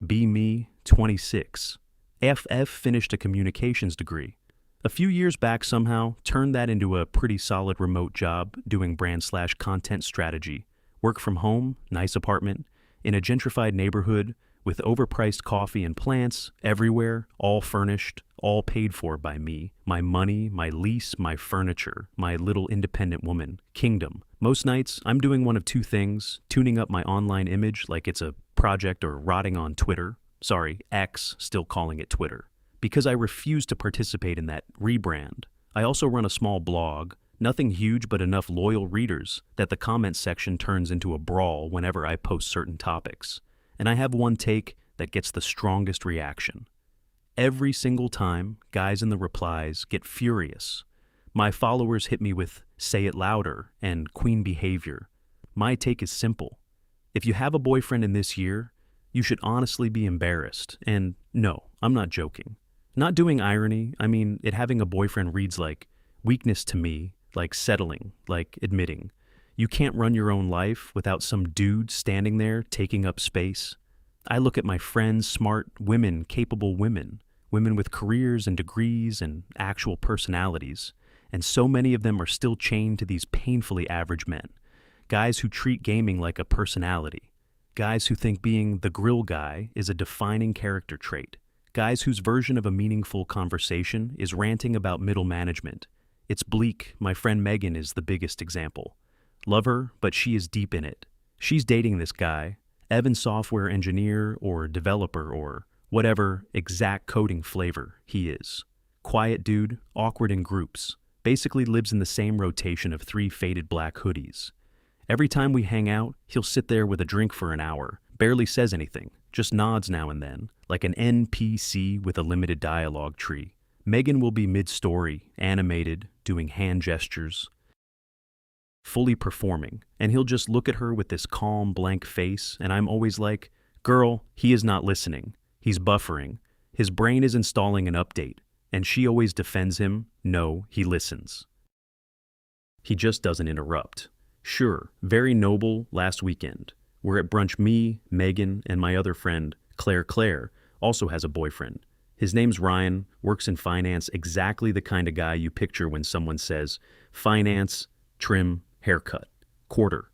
Be me, 26. FF finished a communications degree. A few years back somehow turned that into a pretty solid remote job doing brand/content strategy. Work from home, nice apartment, in a gentrified neighborhood with overpriced coffee and plants everywhere, all furnished, all paid for by me. My money, my lease, my furniture, my little independent woman, kingdom. Most nights, I'm doing one of two things, tuning up my online image like it's a project or rotting on Twitter. Sorry, X, still calling it Twitter. Because I refuse to participate in that rebrand. I also run a small blog, nothing huge but enough loyal readers that the comment section turns into a brawl whenever I post certain topics. And I have one take that gets the strongest reaction. Every single time, guys in the replies get furious. My followers hit me with "say it louder" and "queen behavior." My take is simple. If you have a boyfriend in this year, you should honestly be embarrassed. And no, I'm not joking. Not doing irony, I mean, it having a boyfriend reads like weakness to me, like settling, like admitting. You can't run your own life without some dude standing there taking up space. I look at my friends, smart women, capable women with careers and degrees and actual personalities, and so many of them are still chained to these painfully average men. Guys who treat gaming like a personality. Guys who think being the grill guy is a defining character trait. Guys whose version of a meaningful conversation is ranting about middle management. It's bleak. My friend Megan is the biggest example. Love her, but she is deep in it. She's dating this guy, Evan software engineer or developer or whatever exact coding flavor he is. Quiet dude, awkward in groups, basically lives in the same rotation of 3 faded black hoodies. Every time we hang out, he'll sit there with a drink for an hour, barely says anything, just nods now and then, like an NPC with a limited dialogue tree. Megan will be mid-story, animated, doing hand gestures, fully performing, and he'll just look at her with this calm, blank face, and I'm always like, girl, he is not listening. He's buffering. His brain is installing an update, and she always defends him. No, he listens. He just doesn't interrupt. Sure, very noble last weekend. We're at brunch, me, Megan, and my other friend, Claire, also has a boyfriend. His name's Ryan, works in finance, exactly the kind of guy you picture when someone says, finance, trim, haircut, quarter.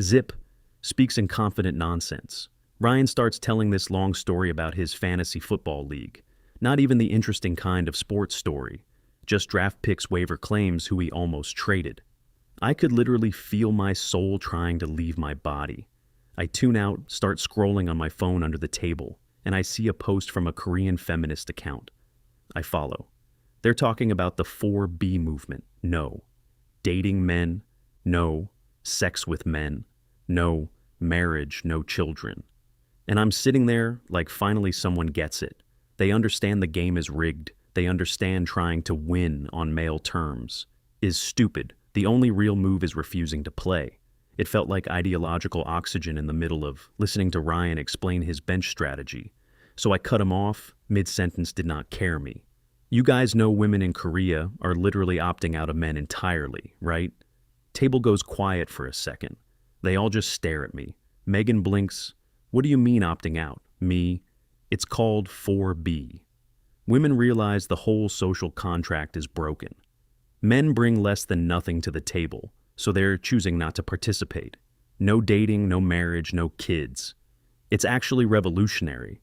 Zip, speaks in confident nonsense. Ryan starts telling this long story about his fantasy football league. Not even the interesting kind of sports story. Just draft picks waiver claims who he almost traded. I could literally feel my soul trying to leave my body. I tune out, start scrolling on my phone under the table, and I see a post from a Korean feminist account. I follow. They're talking about the 4B movement. No. Dating men. No. Sex with men. No. Marriage, no children. And I'm sitting there like finally someone gets it. They understand the game is rigged. They understand trying to win on male terms is stupid. The only real move is refusing to play. It felt like ideological oxygen in the middle of listening to Ryan explain his bench strategy. So I cut him off, mid-sentence did not care me. You guys know women in Korea are literally opting out of men entirely, right? Table goes quiet for a second. They all just stare at me. Megan blinks. What do you mean opting out? Me. It's called 4B. Women realize the whole social contract is broken. Men bring less than nothing to the table, so they're choosing not to participate. No dating, no marriage, no kids. It's actually revolutionary.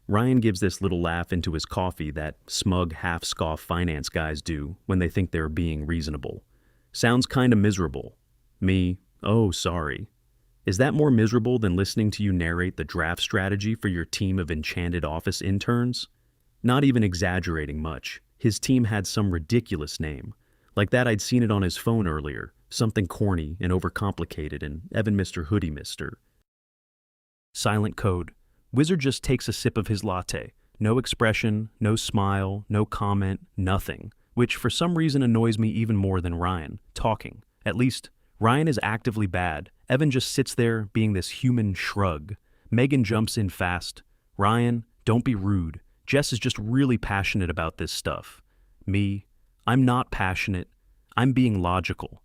Ryan gives this little laugh into his coffee that smug, half-scoff finance guys do when they think they're being reasonable. Sounds kinda miserable. Me, oh, sorry. Is that more miserable than listening to you narrate the draft strategy for your team of enchanted office interns? Not even exaggerating much. His team had some ridiculous name. Like that I'd seen it on his phone earlier. Something corny and overcomplicated and Evan Mr. Hoodie Mister. Silent code. Wizard just takes a sip of his latte. No expression, no smile, no comment, nothing. Which for some reason annoys me even more than Ryan, talking. At least, Ryan is actively bad. Evan just sits there being this human shrug. Megan jumps in fast. Ryan, don't be rude. Jess is just really passionate about this stuff. Me, I'm not passionate. I'm being logical.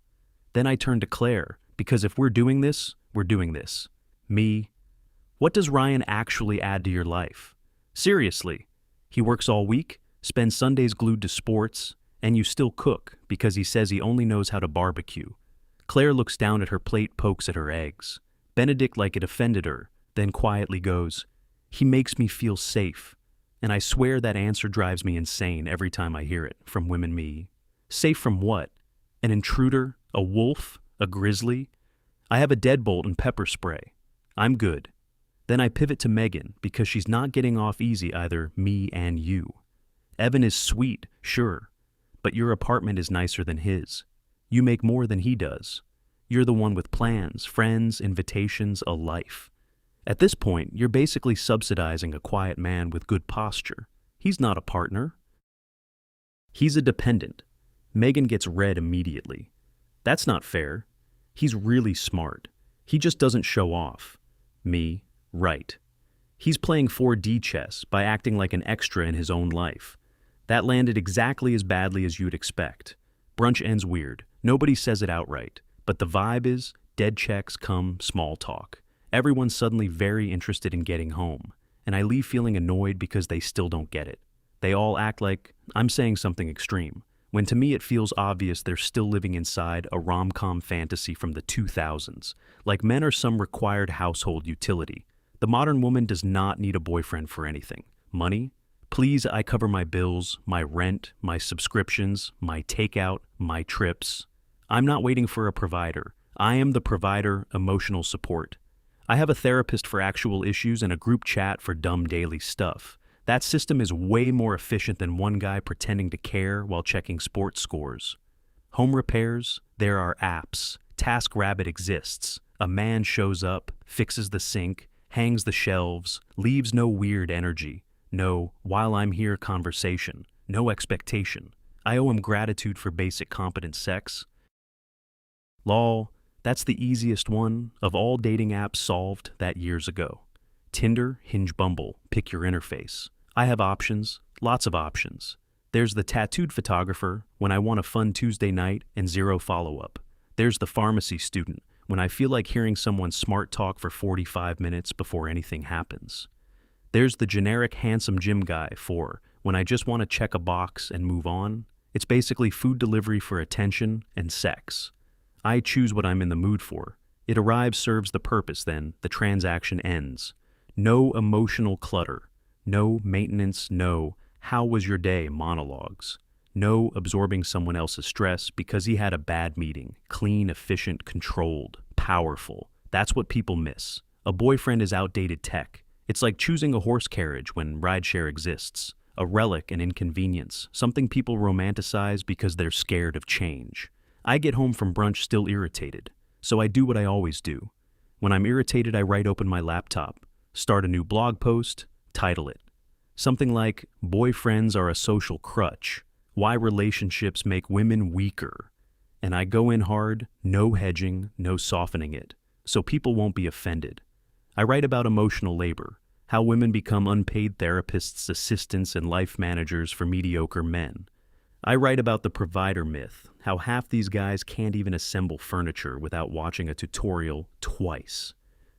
Then I turn to Claire, because if we're doing this, we're doing this. Me, What does Ryan actually add to your life? Seriously, he works all week, spends Sundays glued to sports, and you still cook because he says he only knows how to barbecue. Claire looks down at her plate, pokes at her eggs. Benedict, like it offended her, then quietly goes, "He makes me feel safe." And I swear that answer drives me insane every time I hear it from women me. Safe from what? An intruder? A wolf? A grizzly? I have a deadbolt and pepper spray. I'm good. Then I pivot to Megan because she's not getting off easy either, me and you. Evan is sweet, sure, but your apartment is nicer than his. You make more than he does. You're the one with plans, friends, invitations, a life. At this point, you're basically subsidizing a quiet man with good posture. He's not a partner. He's a dependent. Megan gets red immediately. That's not fair. He's really smart. He just doesn't show off. Me, right. He's playing 4D chess by acting like an extra in his own life. That landed exactly as badly as you'd expect. Brunch ends weird. Nobody says it outright. But the vibe is dead checks come small talk. Everyone's suddenly very interested in getting home. And I leave feeling annoyed because they still don't get it. They all act like I'm saying something extreme, when to me it feels obvious they're still living inside a rom-com fantasy from the 2000s, like men are some required household utility. The modern woman does not need a boyfriend for anything. Money? Please, I cover my bills, my rent, my subscriptions, my takeout, my trips. I'm not waiting for a provider. I am the provider, emotional support. I have a therapist for actual issues and a group chat for dumb daily stuff. That system is way more efficient than one guy pretending to care while checking sports scores. Home repairs? There are apps. TaskRabbit exists. A man shows up, fixes the sink, hangs the shelves, leaves no weird energy. No, while I'm here conversation. No expectation. I owe him gratitude for basic competent sex. Lol, that's the easiest one of all dating apps solved that years ago. Tinder, Hinge, Bumble, pick your interface. I have options, lots of options. There's the tattooed photographer when I want a fun Tuesday night and zero follow-up. There's the pharmacy student when I feel like hearing someone smart talk for 45 minutes before anything happens. There's the generic handsome gym guy for when I just want to check a box and move on. It's basically food delivery for attention and sex. I choose what I'm in the mood for. It arrives, serves the purpose, then the transaction ends. No emotional clutter. No maintenance, no "how was your day" monologues. No absorbing someone else's stress because he had a bad meeting. Clean, efficient, controlled, powerful. That's what people miss. A boyfriend is outdated tech. It's like choosing a horse carriage when rideshare exists. A relic, an inconvenience, something people romanticize because they're scared of change. I get home from brunch still irritated, so I do what I always do. When I'm irritated, I write open my laptop, start a new blog post, title it. Something like, "Boyfriends are a social crutch. Why relationships make women weaker." And I go in hard, no hedging, no softening it, so people won't be offended. I write about emotional labor, how women become unpaid therapists, assistants, and life managers for mediocre men. I write about the provider myth, how half these guys can't even assemble furniture without watching a tutorial twice.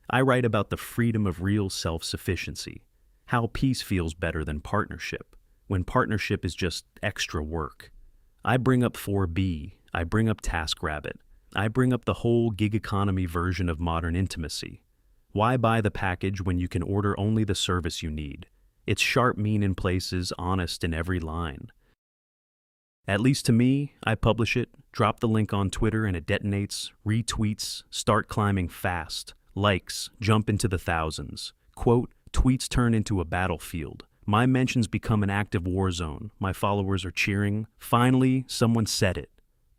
I write about the freedom of real self-sufficiency, how peace feels better than partnership, when partnership is just extra work. I bring up 4B, I bring up TaskRabbit, I bring up the whole gig economy version of modern intimacy. Why buy the package when you can order only the service you need? It's sharp, mean in places, honest in every line. At least to me, I publish it, drop the link on Twitter and it detonates, retweets, start climbing fast, likes, jump into the thousands. Quote, tweets turn into a battlefield. My mentions become an active war zone. My followers are cheering. Finally, someone said it.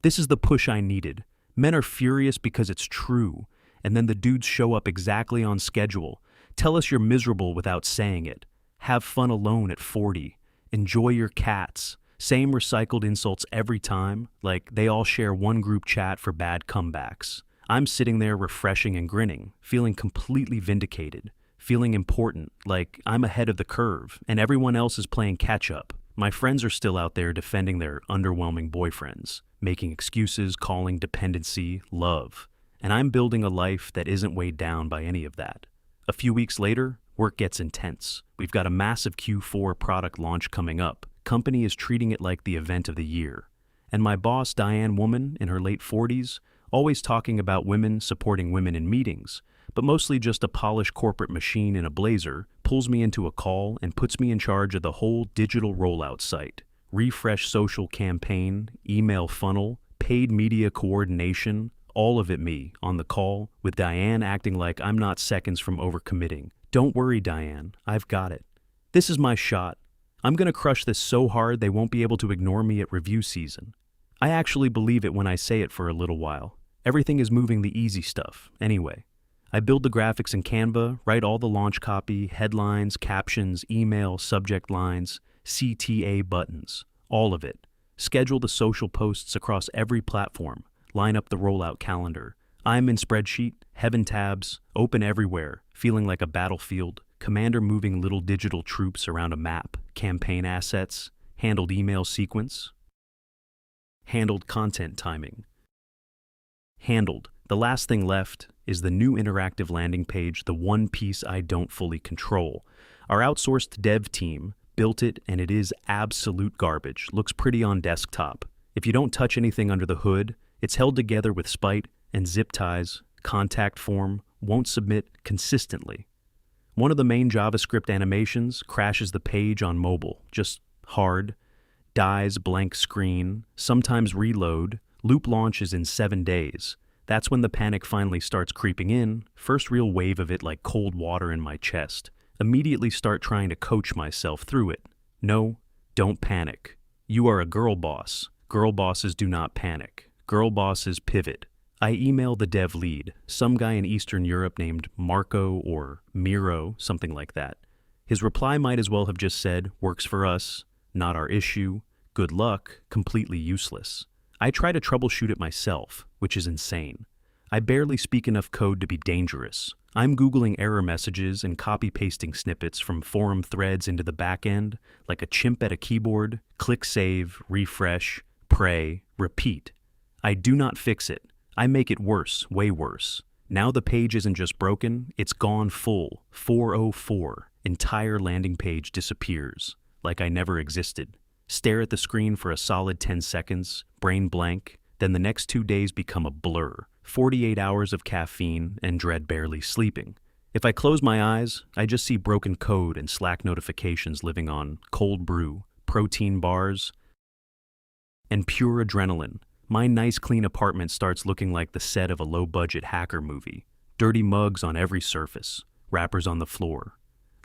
This is the push I needed. Men are furious because it's true. And then the dudes show up exactly on schedule. Tell us you're miserable without saying it. Have fun alone at 40. Enjoy your cats. Same recycled insults every time, like they all share one group chat for bad comebacks. I'm sitting there refreshing and grinning, feeling completely vindicated, feeling important, like I'm ahead of the curve, and everyone else is playing catch-up. My friends are still out there defending their underwhelming boyfriends, making excuses, calling dependency love. And I'm building a life that isn't weighed down by any of that. A few weeks later, work gets intense. We've got a massive Q4 product launch coming up. Company is treating it like the event of the year. And my boss, Diane, woman in her late 40s, always talking about women supporting women in meetings, but mostly just a polished corporate machine in a blazer, pulls me into a call and puts me in charge of the whole digital rollout site. Refresh social campaign, email funnel, paid media coordination, all of it me, on the call, with Diane acting like I'm not seconds from overcommitting. Don't worry, Diane, I've got it. This is my shot. I'm gonna crush this so hard they won't be able to ignore me at review season. I actually believe it when I say it for a little while. Everything is moving the easy stuff, anyway. I build the graphics in Canva, write all the launch copy, headlines, captions, email, subject lines, CTA buttons, all of it. Schedule the social posts across every platform. Line up the rollout calendar. I'm in spreadsheet, heaven tabs, open everywhere, feeling like a battlefield, commander moving little digital troops around a map, campaign assets, handled email sequence, handled content timing. Handled. The last thing left is the new interactive landing page, the one piece I don't fully control. Our outsourced dev team built it and it is absolute garbage. Looks pretty on desktop. If you don't touch anything under the hood, it's held together with spite and zip ties, contact form, won't submit consistently. One of the main JavaScript animations crashes the page on mobile, just hard, dies blank screen, sometimes reload, loop launches in 7 days. That's when the panic finally starts creeping in, first real wave of it like cold water in my chest. Immediately start trying to coach myself through it. No, don't panic. You are a girl boss. Girl bosses do not panic. Girl bosses pivot. I email the dev lead, some guy in Eastern Europe named Marco or Miro, something like that. His reply might as well have just said, works for us, not our issue, good luck, completely useless. I try to troubleshoot it myself, which is insane. I barely speak enough code to be dangerous. I'm Googling error messages and copy-pasting snippets from forum threads into the back end, like a chimp at a keyboard, click save, refresh, pray, repeat. I do not fix it. I make it worse, way worse. Now the page isn't just broken, it's gone full, 404. Entire landing page disappears, like I never existed. Stare at the screen for a solid 10 seconds, brain blank, then the next 2 days become a blur. 48 hours of caffeine and dread barely sleeping. If I close my eyes, I just see broken code and Slack notifications living on cold brew, protein bars, and pure adrenaline. My nice clean apartment starts looking like the set of a low-budget hacker movie. Dirty mugs on every surface, wrappers on the floor.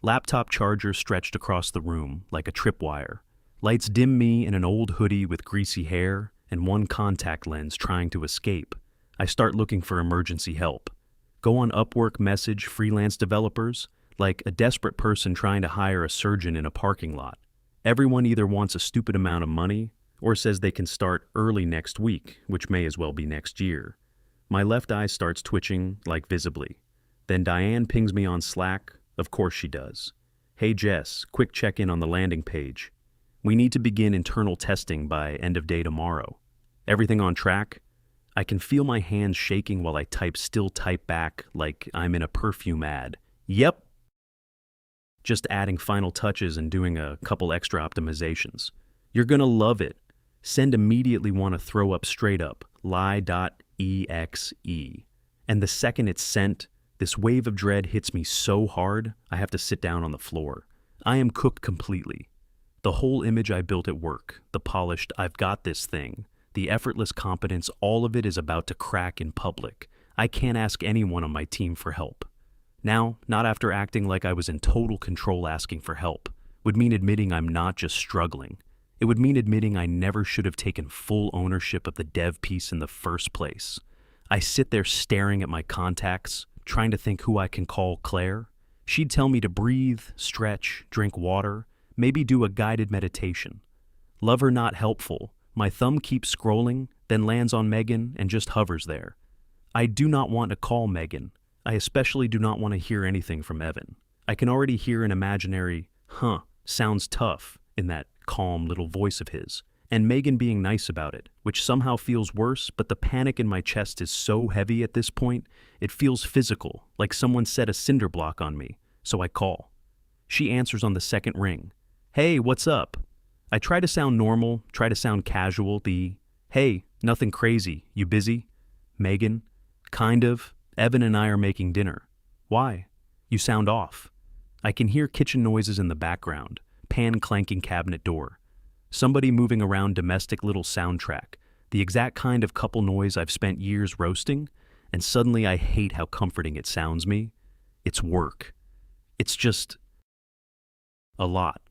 Laptop charger stretched across the room like a tripwire. Lights dim me in an old hoodie with greasy hair and one contact lens trying to escape. I start looking for emergency help. Go on Upwork, message freelance developers like a desperate person trying to hire a surgeon in a parking lot. Everyone either wants a stupid amount of money or says they can start early next week, which may as well be next year. My left eye starts twitching, like visibly. Then Diane pings me on Slack. Of course she does. Hey Jess, quick check-in on the landing page. We need to begin internal testing by end of day tomorrow. Everything on track? I can feel my hands shaking while I still type back like I'm in a perfume ad. Yep. Just adding final touches and doing a couple extra optimizations. You're gonna love it. Send immediately want to throw up straight up, lie.exe. And the second it's sent, this wave of dread hits me so hard, I have to sit down on the floor. I am cooked completely. The whole image I built at work, the polished, I've got this thing, the effortless competence, all of it is about to crack in public. I can't ask anyone on my team for help. Now, not after acting like I was in total control asking for help, would mean admitting I'm not just struggling. It would mean admitting I never should have taken full ownership of the dev piece in the first place. I sit there staring at my contacts, trying to think who I can call Claire. She'd tell me to breathe, stretch, drink water, maybe do a guided meditation. Love her not helpful. My thumb keeps scrolling, then lands on Megan and just hovers there. I do not want to call Megan. I especially do not want to hear anything from Evan. I can already hear an imaginary, sounds tough, in that calm little voice of his, and Megan being nice about it, which somehow feels worse, but the panic in my chest is so heavy at this point, it feels physical, like someone set a cinder block on me, so I call. She answers on the second ring. Hey, what's up? I try to sound normal, try to sound casual, hey, nothing crazy, you busy? Megan, kind of. Evan and I are making dinner. Why? You sound off. I can hear kitchen noises in the background, pan clanking cabinet door. Somebody moving around domestic little soundtrack, the exact kind of couple noise I've spent years roasting, and suddenly I hate how comforting it sounds me. It's work. It's just a lot.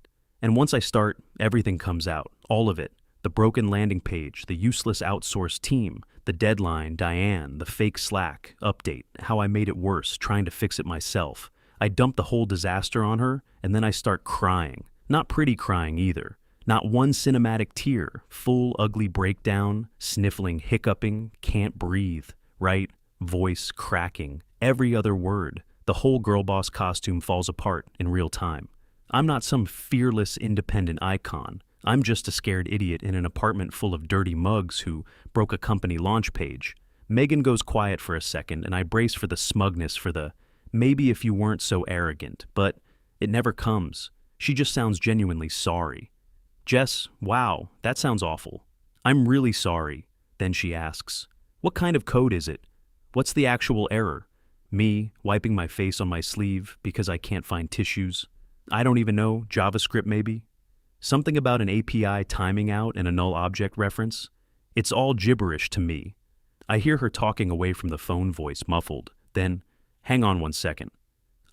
And once I start, everything comes out, all of it. The broken landing page, the useless outsourced team, the deadline, Diane, the fake Slack, update, how I made it worse, trying to fix it myself. I dump the whole disaster on her, and then I start crying. Not pretty crying either. Not one cinematic tear, full ugly breakdown, sniffling, hiccuping, can't breathe, right? Voice cracking, every other word. The whole girl boss costume falls apart in real time. I'm not some fearless, independent icon. I'm just a scared idiot in an apartment full of dirty mugs who broke a company launch page. Megan goes quiet for a second, and I brace for the smugness, for the maybe if you weren't so arrogant, but it never comes. She just sounds genuinely sorry. Jess, wow, that sounds awful. I'm really sorry. Then she asks, what kind of code is it? What's the actual error? Me, wiping my face on my sleeve because I can't find tissues. I don't even know, JavaScript maybe? Something about an API timing out and a null object reference? It's all gibberish to me. I hear her talking away from the phone, voice muffled. Then, hang on one second.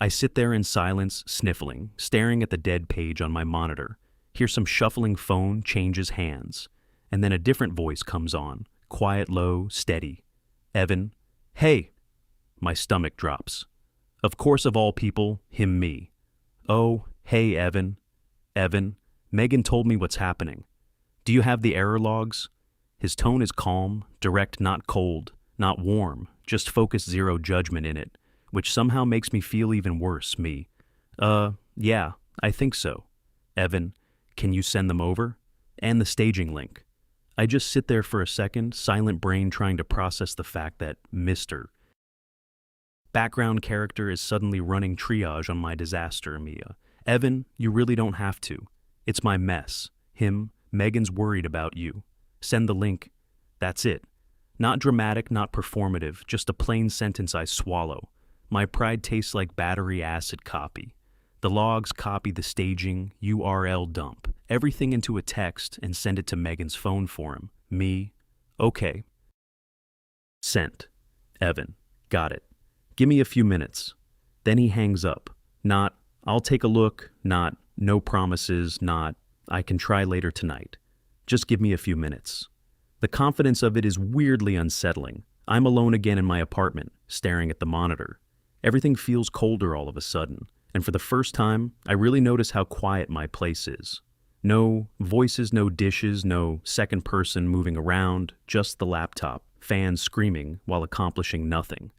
I sit there in silence, sniffling, staring at the dead page on my monitor. Hear some shuffling phone changes hands. And then a different voice comes on, quiet, low, steady. Evan, hey. My stomach drops. Of course, of all people, him, me. Oh, hey, Evan. Evan, Megan told me what's happening. Do you have the error logs? His tone is calm, direct, not cold, not warm, just focused, zero judgment in it, which somehow makes me feel even worse, me. Yeah, I think so. Evan, can you send them over? And the staging link. I just sit there for a second, silent brain trying to process the fact that Mr. background character is suddenly running triage on my disaster, Mia. Evan, you really don't have to. It's my mess. Him, Megan's worried about you. Send the link. That's it. Not dramatic, not performative, just a plain sentence I swallow. My pride tastes like battery acid copy. The logs copy the staging, URL dump, everything into a text and send it to Megan's phone for him. Me, okay. Sent. Evan, got it. Give me a few minutes. Then he hangs up. Not, I'll take a look, not, no promises, not, I can try later tonight. Just give me a few minutes. The confidence of it is weirdly unsettling. I'm alone again in my apartment, staring at the monitor. Everything feels colder all of a sudden, and for the first time, I really notice how quiet my place is. No voices, no dishes, no second person moving around, just the laptop, fans screaming while accomplishing nothing.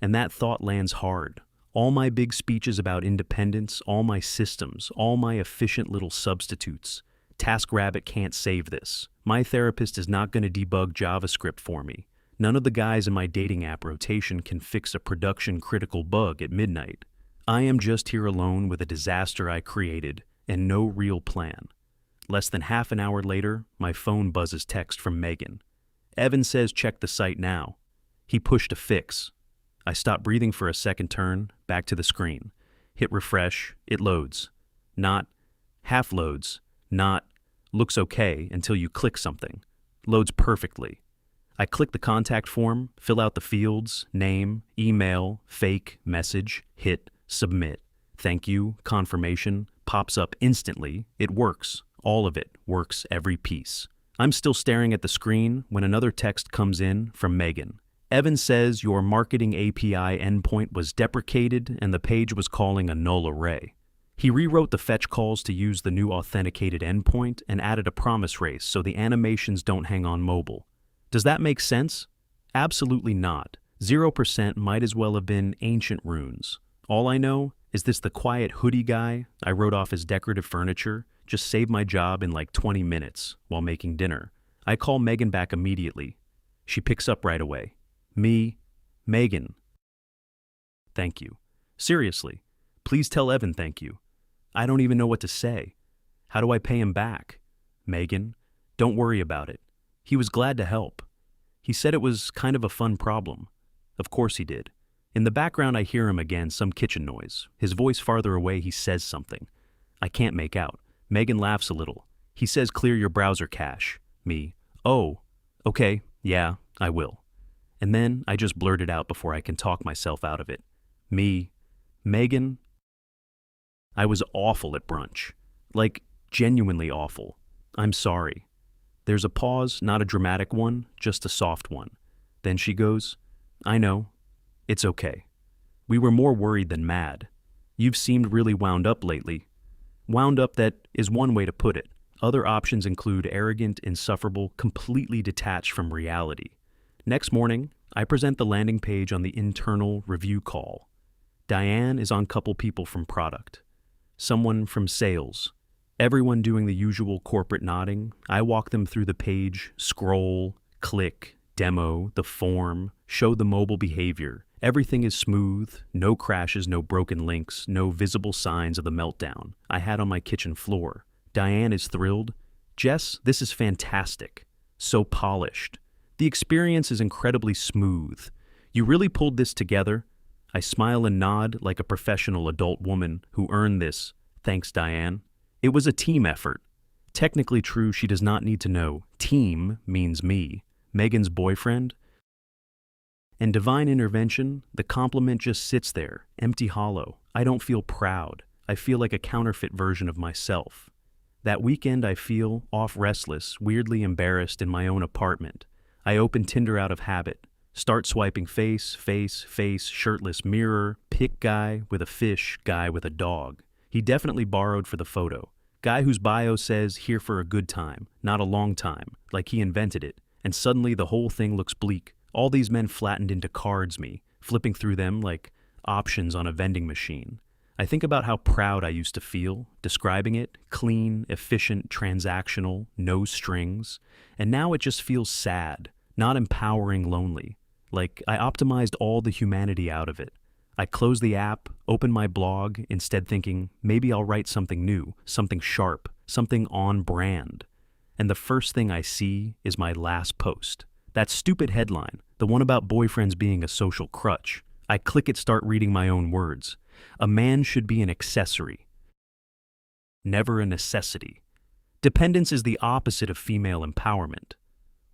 And that thought lands hard. All my big speeches about independence, all my systems, all my efficient little substitutes. TaskRabbit can't save this. My therapist is not going to debug JavaScript for me. None of the guys in my dating app rotation can fix a production-critical bug at midnight. I am just here alone with a disaster I created and no real plan. Less than half an hour later, my phone buzzes text from Megan. Evan says check the site now. He pushed a fix. I stop breathing for a second, turn back to the screen. Hit refresh, it loads. Not, half loads, not, looks okay until you click something. Loads perfectly. I click the contact form, fill out the fields, name, email, fake, message, hit, submit. Thank you, confirmation, pops up instantly. It works. All of it works, every piece. I'm still staring at the screen when another text comes in from Megan. Evan says your marketing API endpoint was deprecated and the page was calling a null array. He rewrote the fetch calls to use the new authenticated endpoint and added a promise race so the animations don't hang on mobile. Does that make sense? Absolutely not. 0% might as well have been ancient runes. All I know, Is this the quiet hoodie guy I wrote off as decorative furniture? Just saved my job in like 20 minutes while making dinner. I call Megan back immediately. She picks up right away. Me, Megan. Thank you. Seriously, please tell Evan thank you. I don't even know what to say. How do I pay him back? Megan, don't worry about it. He was glad to help. He said it was kind of a fun problem. Of course he did. In the background I hear him again, some kitchen noise. His voice farther away, he says something. I can't make out. Megan laughs a little. He says clear your browser cache. Me, oh, okay, yeah, I will. And then I just blurt it out before I can talk myself out of it. Me, Megan, I was awful at brunch. Like, genuinely awful. I'm sorry. There's a pause, not a dramatic one, just a soft one. Then she goes, I know. It's okay. We were more worried than mad. You've seemed really wound up lately. Wound up, that is one way to put it. Other options include arrogant, insufferable, completely detached from reality. Next morning, I present the landing page on the internal review call. Diane is on couple people from product. Someone from sales. Everyone doing the usual corporate nodding. I walk them through the page, scroll, click, demo, the form, show the mobile behavior. Everything is smooth, no crashes, no broken links, no visible signs of the meltdown I had on my kitchen floor. Diane is thrilled. Jess, this is fantastic. So polished. The experience is incredibly smooth. You really pulled this together. I smile and nod like a professional adult woman who earned this. Thanks, Diane. It was a team effort. Technically true, she does not need to know. Team means me, Megan's boyfriend. And divine intervention, the compliment just sits there, empty hollow. I don't feel proud. I feel like a counterfeit version of myself. That weekend I feel off restless, weirdly embarrassed in my own apartment. I open Tinder out of habit. Start swiping face, shirtless mirror, pic guy with a fish, guy with a dog. He definitely borrowed for the photo. Guy whose bio says here for a good time, not a long time, like he invented it. And suddenly the whole thing looks bleak. All these men flattened into cards me, flipping through them like options on a vending machine. I think about how proud I used to feel, describing it, clean, efficient, transactional, no strings. And now it just feels sad, not empowering, lonely. Like I optimized all the humanity out of it. I close the app, open my blog, instead thinking maybe I'll write something new, something sharp, something on brand. And the first thing I see is my last post. That stupid headline, the one about boyfriends being a social crutch. I click it, start reading my own words. A man should be an accessory, never a necessity. Dependence is the opposite of female empowerment.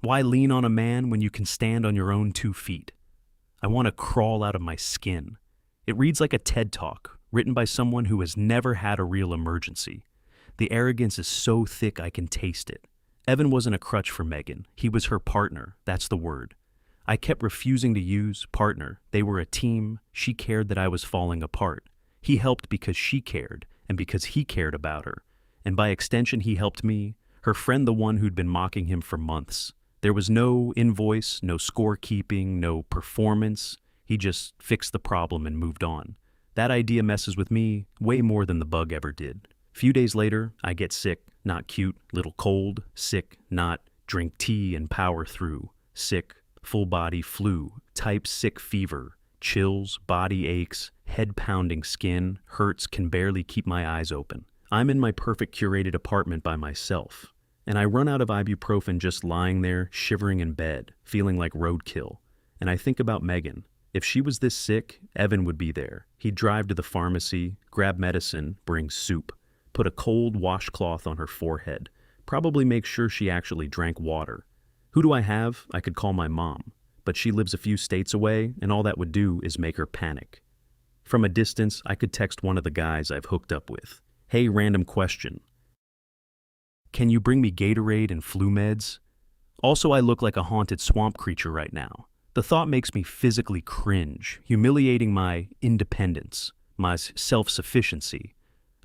Why lean on a man when you can stand on your own 2 feet? I want to crawl out of my skin. It reads like a TED Talk, written by someone who has never had a real emergency. The arrogance is so thick I can taste it. Evan wasn't a crutch for Megan. He was her partner. That's the word. I kept refusing to use partner. They were a team. She cared that I was falling apart. He helped because she cared and because he cared about her. And by extension, he helped me, her friend, the one who'd been mocking him for months. There was no invoice, no scorekeeping, no performance. He just fixed the problem and moved on. That idea messes with me way more than the bug ever did. Few days later, I get sick, not cute, little cold, sick, not drink tea and power through, sick, full body flu, type sick fever, chills, body aches, head pounding skin, hurts, can barely keep my eyes open. I'm in my perfect curated apartment by myself, and I run out of ibuprofen just lying there, shivering in bed, feeling like roadkill. And I think about Megan. If she was this sick, Evan would be there. He'd drive to the pharmacy, grab medicine, bring soup, put a cold washcloth on her forehead, probably make sure she actually drank water. Who do I have? I could call my mom, but she lives a few states away, and all that would do is make her panic. From a distance, I could text one of the guys I've hooked up with. Hey, random question. Can you bring me Gatorade and flu meds? Also, I look like a haunted swamp creature right now. The thought makes me physically cringe, humiliating my independence, my self-sufficiency.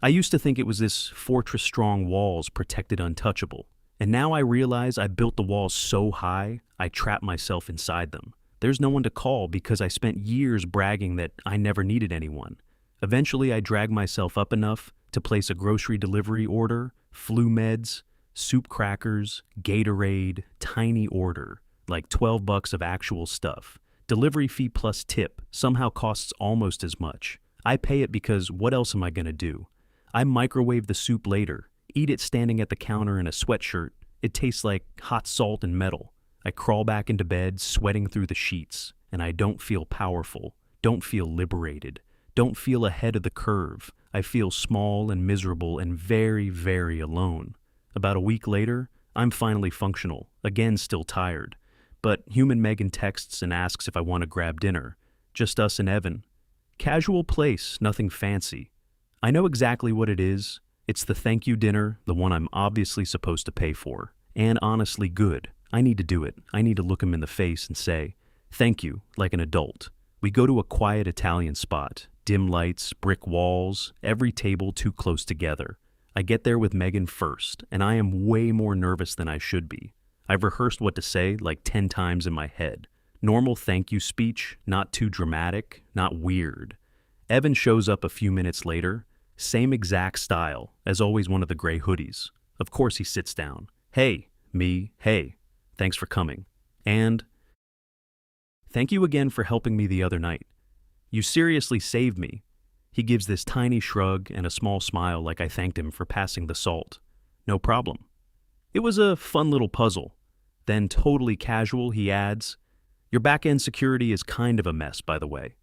I used to think it was this fortress-strong walls protected untouchable. And now I realize I built the walls so high, I trap myself inside them. There's no one to call because I spent years bragging that I never needed anyone. Eventually, I dragged myself up enough to place a grocery delivery order, flu meds, soup crackers, Gatorade, tiny order, like $12 of actual stuff. Delivery fee plus tip somehow costs almost as much. I pay it because what else am I gonna do? I microwave the soup later, eat it standing at the counter in a sweatshirt. It tastes like hot salt and metal. I crawl back into bed, sweating through the sheets, and I don't feel powerful, don't feel liberated, don't feel ahead of the curve. I feel small and miserable and very, very alone. About a week later, I'm finally functional, again still tired. But human Megan texts and asks if I want to grab dinner. Just us and Evan. Casual place, nothing fancy. I know exactly what it is. It's the thank you dinner, the one I'm obviously supposed to pay for. And honestly good. I need to do it. I need to look him in the face and say, thank you, like an adult. We go to a quiet Italian spot. Dim lights, brick walls, every table too close together. I get there with Megan first, and I am way more nervous than I should be. I've rehearsed what to say like 10 times in my head. Normal thank you speech, not too dramatic, not weird. Evan shows up a few minutes later, same exact style, as always one of the gray hoodies. Of course he sits down. Hey, me, hey, thanks for coming. And thank you again for helping me the other night. You seriously saved me. He gives this tiny shrug and a small smile like I thanked him for passing the salt. No problem. It was a fun little puzzle. Then, totally casual, he adds, your back-end security is kind of a mess, by the way.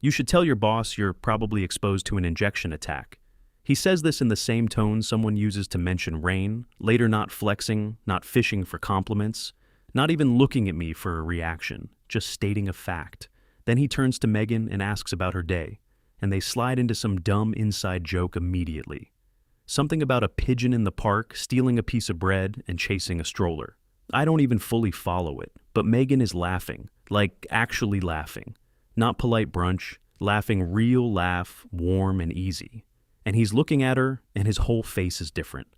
You should tell your boss you're probably exposed to an injection attack. He says this in the same tone someone uses to mention rain, later not flexing, not fishing for compliments, not even looking at me for a reaction, just stating a fact. Then he turns to Megan and asks about her day, and they slide into some dumb inside joke immediately. Something about a pigeon in the park stealing a piece of bread and chasing a stroller. I don't even fully follow it, but Megan is laughing, like actually laughing. Not polite brunch, laughing real laugh, warm and easy. And he's looking at her, and his whole face is different.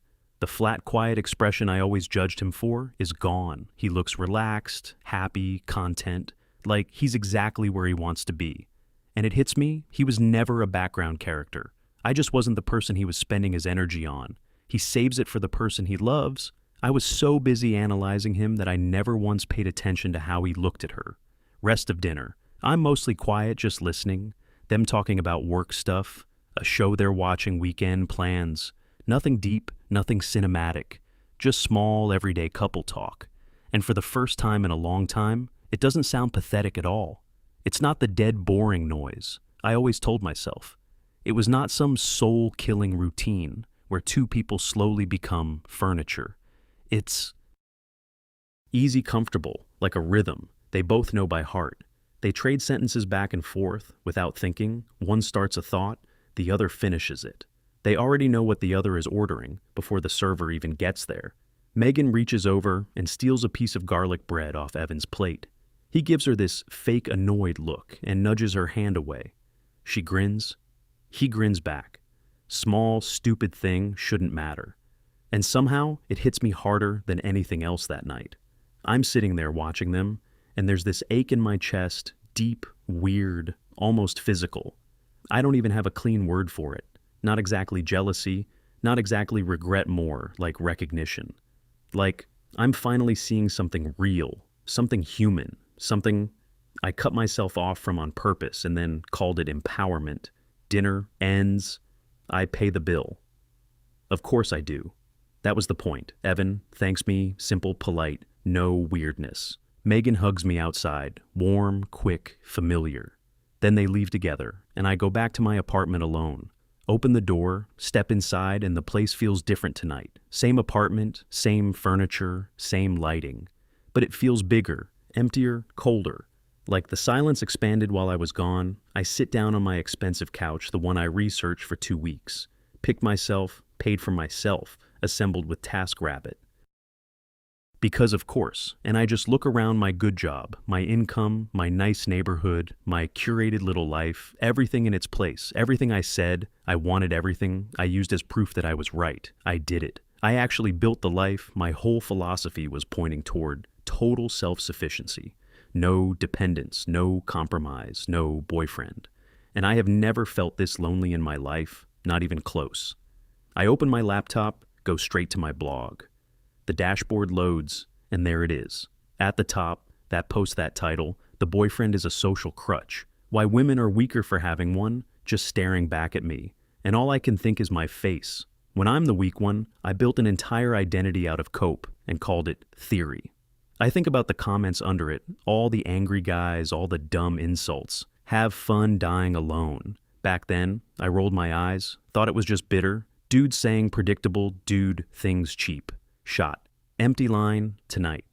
The flat, quiet expression I always judged him for is gone. He looks relaxed, happy, content, like he's exactly where he wants to be. And it hits me, he was never a background character. I just wasn't the person he was spending his energy on. He saves it for the person he loves. I was so busy analyzing him that I never once paid attention to how he looked at her. Rest of dinner. I'm mostly quiet, just listening. Them talking about work stuff, a show they're watching, weekend plans. Nothing deep, nothing cinematic. Just small, everyday couple talk. And for the first time in a long time, it doesn't sound pathetic at all. It's not the dead boring noise I always told myself. It was not some soul-killing routine where two people slowly become furniture. It's easy, comfortable, like a rhythm they both know by heart. They trade sentences back and forth without thinking. One starts a thought, the other finishes it. They already know what the other is ordering before the server even gets there. Megan reaches over and steals a piece of garlic bread off Evan's plate. He gives her this fake annoyed look and nudges her hand away. She grins. He grins back. Small, stupid thing shouldn't matter. And somehow, it hits me harder than anything else that night. I'm sitting there watching them, and there's this ache in my chest, deep, weird, almost physical. I don't even have a clean word for it. Not exactly jealousy, not exactly regret, more like recognition. Like, I'm finally seeing something real, something human, something I cut myself off from on purpose and then called it empowerment. Dinner ends. I pay the bill. Of course I do. That was the point. Evan thanks me, simple, polite, no weirdness. Megan hugs me outside, warm, quick, familiar. Then they leave together, and I go back to my apartment alone. Open the door, step inside, and the place feels different tonight. Same apartment, same furniture, same lighting. But it feels bigger, emptier, colder. Like the silence expanded while I was gone, I sit down on my expensive couch, the one I researched for 2 weeks. Picked myself, paid for myself, assembled with TaskRabbit. Because of course, and I just look around my good job, my income, my nice neighborhood, my curated little life, everything in its place, everything I said, I wanted everything, I used as proof that I was right. I did it. I actually built the life my whole philosophy was pointing toward: total self-sufficiency. No dependence, no compromise, no boyfriend. and I have never felt this lonely in my life, not even close. I open my laptop, go straight to my blog. The dashboard loads, and there it is. At the top, that post, that title, "The boyfriend is a social crutch. Why women are weaker for having one," just staring back at me. And all I can think is my face. When I'm the weak one, I built an entire identity out of cope and called it theory. I think about the comments under it, all the angry guys, all the dumb insults. Have fun dying alone. Back then, I rolled my eyes, thought it was just bitter. Dude saying predictable, dude, things cheap. Shot. Empty line, tonight.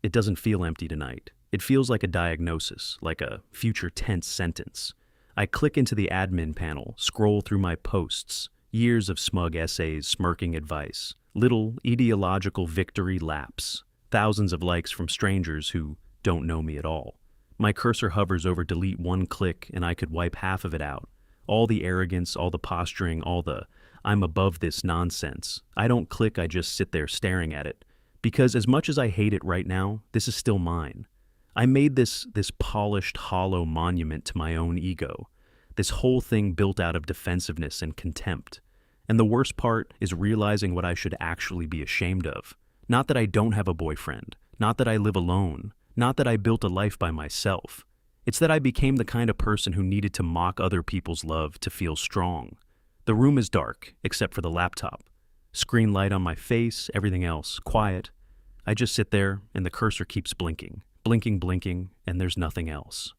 It doesn't feel empty tonight. It feels like a diagnosis, like a future tense sentence. I click into the admin panel, scroll through my posts, years of smug essays, smirking advice, little ideological victory laps, thousands of likes from strangers who don't know me at all. My cursor hovers over delete one click and I could wipe half of it out. All the arrogance, all the posturing, all the "I'm above this" nonsense. I don't click, I just sit there staring at it. Because as much as I hate it right now, this is still mine. I made this polished, hollow monument to my own ego. This whole thing built out of defensiveness and contempt. And the worst part is realizing what I should actually be ashamed of. Not that I don't have a boyfriend, not that I live alone, not that I built a life by myself. It's that I became the kind of person who needed to mock other people's love to feel strong. The room is dark, except for the laptop. Screen light on my face, everything else, quiet. I just sit there, and the cursor keeps blinking, blinking, blinking, and there's nothing else.